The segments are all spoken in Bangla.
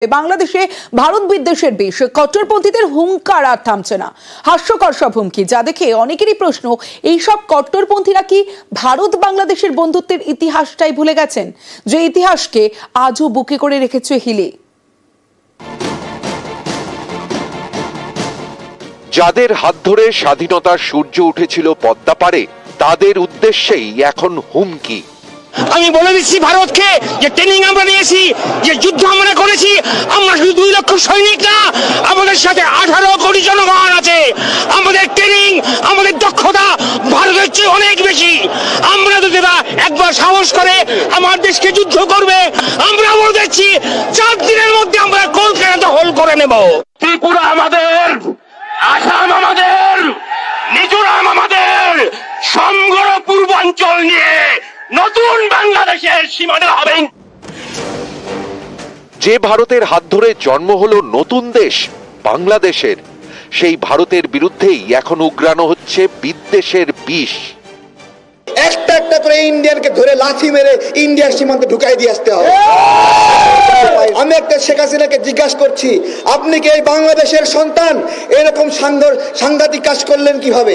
বাংলাদেশে ভারত বিদ্বেষের বিষ, কট্টরপন্থীদের হুঙ্কার আর থামছে না। হাস্যকর সব হুমকি, যা দেখে অনেকেরই প্রশ্ন, এইসব কট্টরপন্থীরা কি ভারত বাংলাদেশের বন্ধুত্বের ইতিহাসটাই ভুলে গেছেন, যে ইতিহাসকে আজও বুকে করে রেখেছে হিলি? যাদের হাত ধরে স্বাধীনতার সূর্য উঠেছিল পদ্মা পারে, তাদের উদ্দেশ্যেই এখন হুমকি। আমি বলে দিচ্ছি ভারতকে, যে ট্রেনিং আমরা নিয়েছি, যে যুদ্ধ আমরা করেছি, আমরা শুধু 2 লক্ষ সৈনিক না, আমাদের সাথে 18 কোটি জনগণ আছে। আমাদের ট্রেনিং, আমাদের দক্ষতা ভারতের চেয়ে অনেক বেশি। আমরা যদি একবার সাহস করে আমার দেশকে যুদ্ধ করবে, আমরা বলে দিচ্ছি 4 দিনের মধ্যে আমরা কলকাতা দখল করে নেব। ত্রিপুরা আমাদের, আসাম আমাদের, মিজোরাম আমাদের, সমগ্র পূর্বাঞ্চল নিয়ে নতুন বাংলাদেশের সীমানা হবে। যে ভারতের হাত ধরে জন্ম হলো নতুন দেশ বাংলাদেশের, সেই ভারতের বিরুদ্ধেই এখন উগ্রানো হচ্ছে বিদ্বেষের বিষ। একটা একটা করে ইন্ডিয়ানকে ধরে লাথি মেরে ইন্ডিয়ার সীমান্তে ঢুকাই দিয়ে আসতে হবে। আমি একটা শেখ হাসিনাকে জিজ্ঞাসা করছি, আপনি কি এই বাংলাদেশের সন্তান এরকম সাংঘাতিক কাজ করলেন কিভাবে?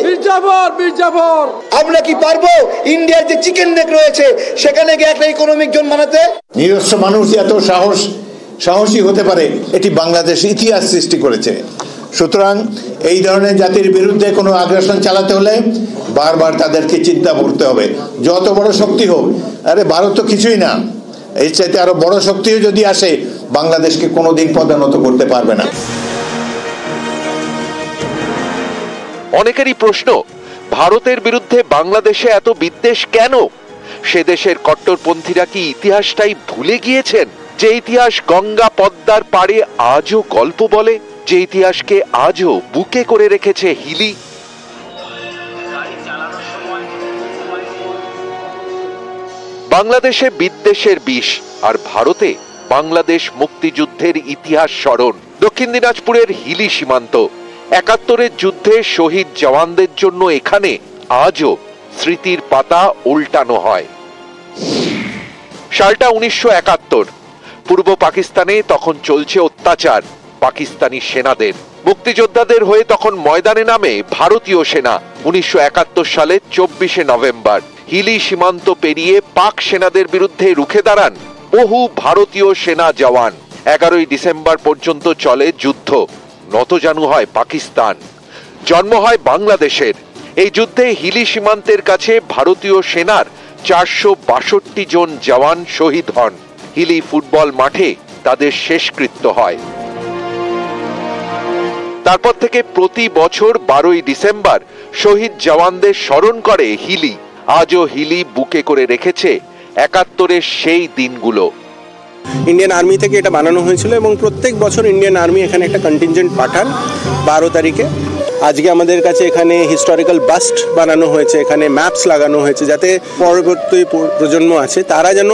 আমরা কি পারবো ইন্ডিয়ার যে চিকেন নেক রয়েছে সেখানে গিয়ে একটা ইকোনমিক জোন বানাতে? নিরস্ব মানুষ এত সাহসী হতে পারে, এটি বাংলাদেশ ইতিহাস সৃষ্টি করেছে। সুতরাং এই ধরনের জাতির বিরুদ্ধে কোনো আগ্রাসন চালাতে হলে বারবার তাদেরকে চিন্তা করতে হবে, যত বড় শক্তি হোক। আরে ভারত তো কিছুই না, এর চাইতে আরো বড় শক্তিও যদি আসে, বাংলাদেশকে কোনোদিন পদানত করতে পারবে না। অনেকেরই প্রশ্ন, ভারতের বিরুদ্ধে বাংলাদেশে এত বিদ্বেষ কেন? সে দেশের কট্টরপন্থীরা কি ইতিহাসটাই ভুলে গিয়েছেন? যে ইতিহাস গঙ্গা পদ্মার পাড়ে আজও গল্প বলে, যে ইতিহাসকে আজও বুকে করে রেখেছে হিলি। বাংলাদেশে বিদ্বেষের বিষ, আর ভারতে বাংলাদেশ মুক্তিযুদ্ধের ইতিহাস স্মরণ। দক্ষিণ দিনাজপুরের হিলি সীমান্ত, 71-এর যুদ্ধে শহীদ জওয়ানদের জন্য এখানে আজও স্মৃতির পাতা উল্টানো হয়। সালটা 1971, পূর্ব পাকিস্তানে তখন চলছে অত্যাচার পাকিস্তানি সেনাদের। মুক্তিযোদ্ধাদের হয়ে তখন ময়দানে নামে ভারতীয় সেনা। 1971 সালে 24শে নভেম্বর হিলি সীমান্ত পেরিয়ে পাক সেনাদের বিরুদ্ধে রুখে দাঁড়ান বহু ভারতীয় সেনা জওয়ান। 11ই ডিসেম্বর পর্যন্ত চলে যুদ্ধ, নতজানু হয় পাকিস্তান, জন্ম হয় বাংলাদেশের। এই যুদ্ধে হিলি সীমান্তের কাছে ভারতীয় সেনার 462 জন জওয়ান শহীদ হন। হিলি ফুটবল মাঠে তাদের শেষকৃত্য হয়। তারপর থেকে প্রতি বছর 12ই ডিসেম্বর শহীদ জওয়ানদের স্মরণ করে হিলি। আজও হিলি বুকে করে রেখেছে 71-এর সেই দিনগুলো। ইন্ডিয়ান আর্মি থেকে এটা বানানো হয়েছিল এবং প্রত্যেক বছর ইন্ডিয়ান আর্মি এখানে একটা কন্টিনজেন্ট পাঠান 12 তারিখে। আজকে আমাদের কাছে এখানে হিস্টোরিক্যাল বাস্ট বানানো হয়েছে, এখানে ম্যাপস লাগানো হয়েছে, যাতে পরবর্তী প্রজন্ম আছে তারা যেন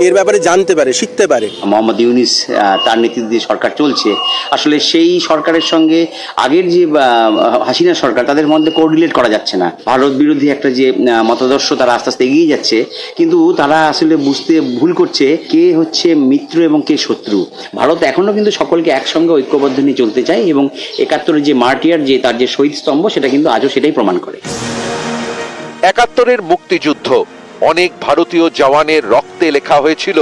এর ব্যাপারে জানতে পারে, শিখতে পারে। মোহাম্মদ ইউনিস তার নেতৃত্বে যে সরকার চলছে, আসলে সেই সরকারের সঙ্গে আগের যে হাসিনা সরকার, তাদের মধ্যে কোঅর্ডিনেট করা যাচ্ছে না। ভারত বিরোধী একটা যে মতাদর্শ তারা আস্তে আস্তে এগিয়ে যাচ্ছে, কিন্তু তারা আসলে বুঝতে ভুল করছে কে হচ্ছে মিত্র এবং কে শত্রু। ভারত এখনো কিন্তু সকলকে একসঙ্গে ঐক্যবদ্ধ নিয়ে চলতে চায় এবং 71-এর যে মার্টিয়ার, যে তার যে শহীদ স্তম্ভ, সেটা কিন্তু আজও সেটাই প্রমাণ করে। 71-এর মুক্তিযুদ্ধ, অনেক ভারতীয় জওয়ানের রক্তে লেখা হয়েছিল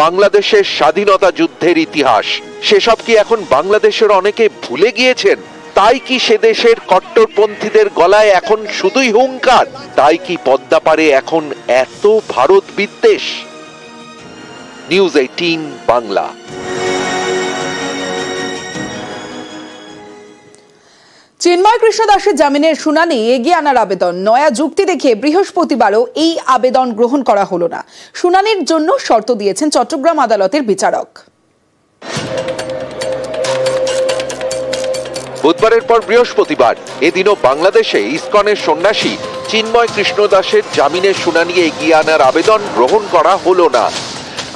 বাংলাদেশের স্বাধীনতা যুদ্ধের ইতিহাস। সেসব কি এখন বাংলাদেশের অনেকে ভুলে গিয়েছেন? তাই কি সে দেশের কট্টরপন্থীদের গলায় এখন শুধুই হুঙ্কার? তাই কি পদ্মা পারে এখন এত ভারত বিদ্বেষ? নিউজ 18 বাংলা। চিন্ময় কৃষ্ণ দাসের জামিনের শুনানি এগিয়ে আনার আবেদন, নয়া যুক্তি দেখিয়ে বৃহস্পতিবারও এই আবেদন গ্রহণ করা হলো না। শুনানির জন্য শর্ত দিয়েছেন চট্টগ্রাম আদালতের বিচারক। বুধবারের পর বৃহস্পতিবার এদিনও বাংলাদেশে ইসকনের সন্ন্যাসী চিন্ময় কৃষ্ণ দাসের জামিনের শুনানি এগিয়ে আনার আবেদন গ্রহণ করা হলো না।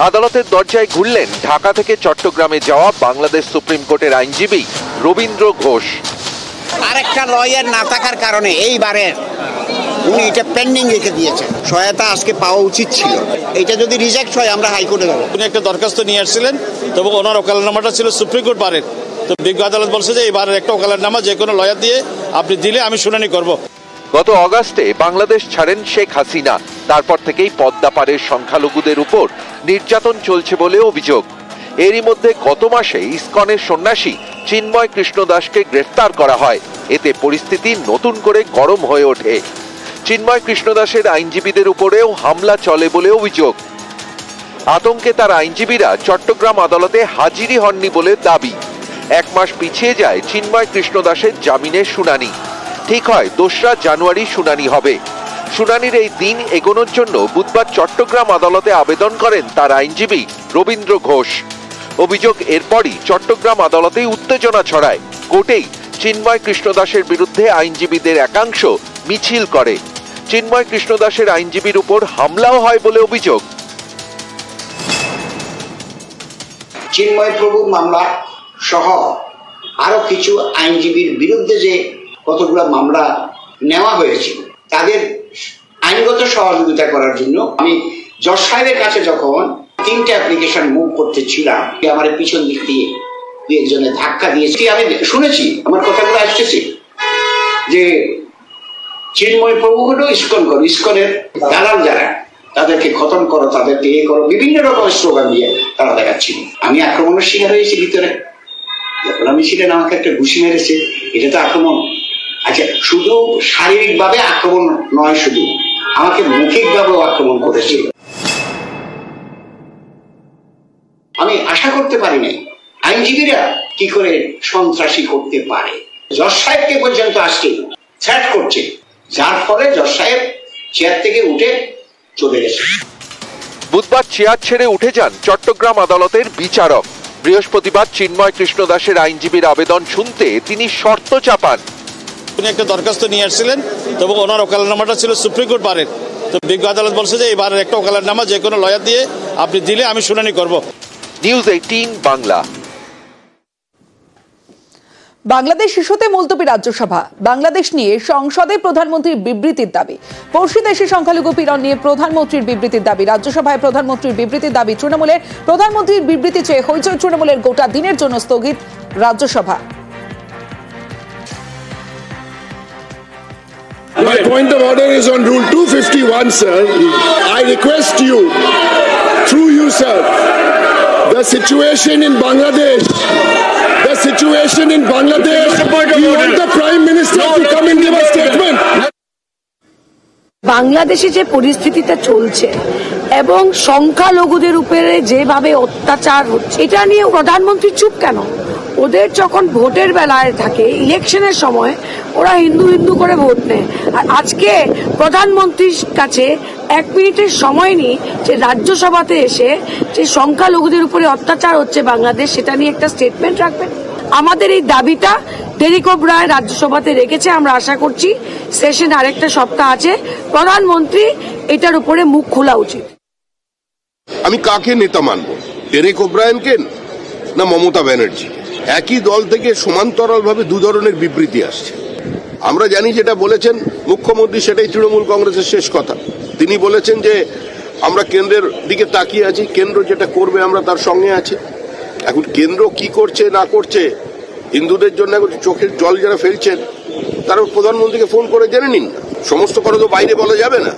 আদালতের দরজায় ঘুরলেন ঢাকা থেকে চট্টগ্রামে যাওয়া বাংলাদেশ সুপ্রিম কোর্টের আইনজীবী রবীন্দ্র ঘোষ। আরেকটা লয়ার না থাকার কারণে এইবারে উনি এটা পেন্ডিং রেখে দিয়েছেন। সহায়তা আজকে পাওয়া উচিত ছিল, এটা যদি রিজেক্ট হয় আমরা হাইকোর্টে যাবো। উনি একটা দরখাস্ত নিয়ে আসছিলেন, তবে ওনার ওকালতনামাটা ছিল সুপ্রিম কোর্ট বারের। তো বিজ্ঞ আদালত বলছে যে এবার একটা ওকালতনামা যে কোনো লয়ার দিয়ে আপনি দিলে আমি শুনানি করব। গত অগাস্টে বাংলাদেশ ছাড়েন শেখ হাসিনা। তারপর থেকেই পদ্মা পারের সংখ্যালঘুদের উপর নির্যাতন চলছে বলে অভিযোগ। এরই মধ্যে গত মাসে ইসকনের সন্ন্যাসী চিন্ময় কৃষ্ণ দাসকে গ্রেফতার করা হয়। এতে পরিস্থিতি নতুন করে গরম হয়ে ওঠে। চিন্ময় কৃষ্ণ দাসের আইনজীবীদের উপরেও হামলা চলে বলে অভিযোগ। আতঙ্কে তার আইনজীবীরা চট্টগ্রাম আদালতে হাজিরি হননি বলে দাবি। 1 মাস পিছিয়ে যায় চিন্ময় কৃষ্ণ দাসের জামিনের শুনানি। ঠিক হয় 2রা জানুয়ারি শুনানি হবে। শুনানির এই দিন এগোনোর জন্য বুধবার চট্টগ্রাম আদালতে আবেদন করেন তার আইনজীবী রবীন্দ্র ঘোষ। অভিযোগ এরপরই চট্টগ্রাম আদালতেই উত্তেজনা ছড়ায়। কোর্টেই চিন্ময় কৃষ্ণ দাসের বিরুদ্ধে আইনজীবীদের একাংশ মিছিল করে। চিন্ময় কৃষ্ণ দাসের আইনজীবীর উপর হামলাও হয় বলে অভিযোগ। চিন্ময় প্রভুর মামলা সহ আরো কিছু আইনজীবীর বিরুদ্ধে যে কতগুলো মামলা নেওয়া হয়েছিল তাদের আইনগত সহযোগিতা করার জন্য আমি জজ সাহেবের কাছে যখন 3টে অ্যাপ্লিকেশন মুভ করতেছিলাম, আমার পিছন দিক দিয়ে একজনের ধাক্কা দিয়েছি। আমি শুনেছি, আমার কথাগুলো আসতেছে যে চিন্ময় প্রভু হলো ইসকন করো, ইসকনের দালাল যারা তাদেরকে খতম করো, তাদেরকে এ করো, বিভিন্ন রকমের স্লোগান দিয়ে তারা দেখাচ্ছিল। আমি আক্রমণের শিকার হয়েছি ভিতরে। যখন আমি ছিলেন আমাকে একটা ঘুষি মেরেছে, এটা তো আক্রমণ। আচ্ছা, শুধু শারীরিক ভাবে আক্রমণ নয়, শুধু আমাকে মৌখিক ভাবেও আক্রমণ করেছিল। আমি আশা করতে পারি নাই আইনজীবীরা কি করে সন্ত্রাসী করতে পারে। জজ সাহেবকে পর্যন্ত আজকে থ্রেট করছে, যার ফলে জজ সাহেব চেয়ার থেকে উঠে চলে গেছে। বুধবার চেয়ার ছেড়ে উঠে যান চট্টগ্রাম আদালতের বিচারক। বৃহস্পতিবার চিন্ময় কৃষ্ণ দাসের আইনজীবীর আবেদন শুনতে তিনি শর্ত চাপান। উনি একটা দরখাস্ত নিয়ে আসছিলেন, তবে ওনার ওকালতনামাটা ছিল সুপ্রিম কোর্ট বারের। তো বিজ্ঞ আদালত বলছে যে এবার একটা ওকালতনামা যে কোনো লয়ার দিয়ে আপনি দিলে আমি শুনানি করব। নিউজ 18 বাংলা। বাংলাদেশ ইস্যুতে মুলতবি রাজ্যসভা। বাংলাদেশ নিয়ে সংসদে প্রধানমন্ত্রীর বিবৃতির দাবি। পড়শি দেশে সংখ্যালঘু পীড়ন নিয়ে প্রধানমন্ত্রীর বিবৃতির দাবি। রাজ্যসভায় প্রধানমন্ত্রীর বিবৃতির দাবি। তৃণমূলের প্রধানমন্ত্রীর বিবৃতি চেয়ে হইচই। তৃণমূলের গোটা দিনের জন্য স্থগিত Rajya Sabha. My point of order is on Rule 251, sir. I request you, through you, sir, the situation in Bangladesh, we want the Prime Minister to come and give a statement. বাংলাদেশে যে পরিস্থিতিটা চলছে এবং সংখ্যালঘুদের উপরে যেভাবে অত্যাচার হচ্ছে, এটা নিয়ে প্রধানমন্ত্রী চুপ কেন? ওদের যখন ভোটের বেলায় থাকে, ইলেকশনের সময় ওরা হিন্দু হিন্দু করে ভোট নেয়। আর আজকে প্রধানমন্ত্রীর কাছে 1 মিনিটের সময় নিয়ে যে রাজ্যসভাতে এসে যে সংখ্যালঘুদের উপরে অত্যাচার হচ্ছে বাংলাদেশ, সেটা নিয়ে একটা স্টেটমেন্ট রাখবেন। আমাদের এই দাবিটা ডেরেক ওব্রায়েন রাজ্যসভাতে রেখেছে। আমরা আশা করছি সেশন আরেকটা সপ্তাহ আছে, প্রধানমন্ত্রী এটার উপরে মুখ খোলা উচিত। আমি কাকে নেতা মানব, ডেরেক ওব্রায়েনকে না মমতা ব্যানার্জি? একই দল থেকে সমান্তরালভাবে 2 ধরনের বিবৃতি আসছে। আমরা জানি যেটা বলেছেন মুখ্যমন্ত্রী, সেটাই তৃণমূল কংগ্রেসের শেষ কথা। তিনি বলেছেন যে আমরা কেন্দ্রের দিকে তাকিয়ে আছি, কেন্দ্র যেটা করবে আমরা তার সঙ্গে আছি। এখন কেন্দ্র কি করছে না করছে, হিন্দুদের জন্য চোখের জল যারা ফেলছেন তারা প্রধানমন্ত্রীকে ফোন করে জেনে নিন না। সমস্ত কথা তো বাইরে বলা যাবে না।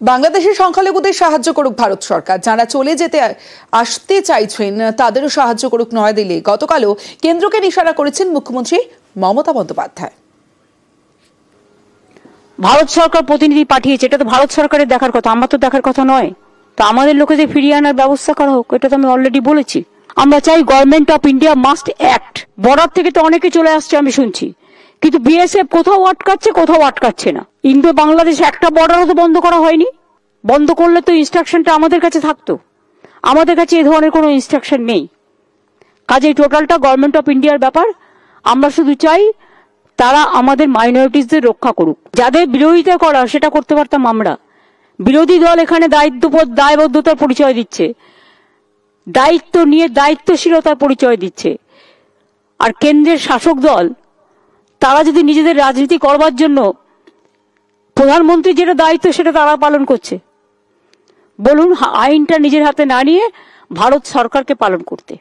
বাংলাদেশের সংখ্যালঘুদের সাহায্য করুক ভারত সরকার। যারা চলে যেতে আসতে চাইছেন তাদেরও সাহায্য করুক নয়াদিল্লি। গতকালও কেন্দ্রকে ইশারা করেছেন মুখ্যমন্ত্রী মমতা বন্দ্যোপাধ্যায়। ভারত সরকার প্রতিনিধি পাঠিয়েছে, এটা তো ভারত সরকারের দেখার কথা, আমার তো দেখার কথা নয়। তো আমাদের লোকেদের ফিরিয়ে আনার ব্যবস্থা করা হোক, এটা তো আমি অলরেডি বলেছি। আমরা চাই government of India must act. Border থেকে তো অনেকে চলে আসছে আমি শুনছি, কিন্তু বিএসএফ কোথাও আটকাচ্ছে না। ইন্দো বাংলাদেশ একটা বর্ডারও তো বন্ধ করা হয়নি। বন্ধ করলে তো ইনস্ট্রাকশনটা আমাদের কাছে থাকতো। আমাদের কাছে এই ধরনের কোনো ইনস্ট্রাকশন নেই। কাজেই টোটালটা গভর্নমেন্ট অফ ইন্ডিয়ার ব্যাপার। আমরা শুধু চাই তারা আমাদের মাইনরিটিসদের রক্ষা করুক। যাদের বিরোধিতা করা সেটা করতে পারতাম আমরা। বিরোধী দল এখানে দায়বদ্ধতার পরিচয় দিচ্ছে, দায়িত্ব নিয়ে দায়িত্বশীলতার পরিচয় দিচ্ছে। আর কেন্দ্রের শাসক দল তারা যদি নিজেদের রাজনীতি করবার জন্য প্রধানমন্ত্রী যেটা দায়িত্ব সেটা তারা পালন করছে। বলুন, আইনটা নিজের হাতে না নিয়ে ভারত সরকারকে পালন করতে।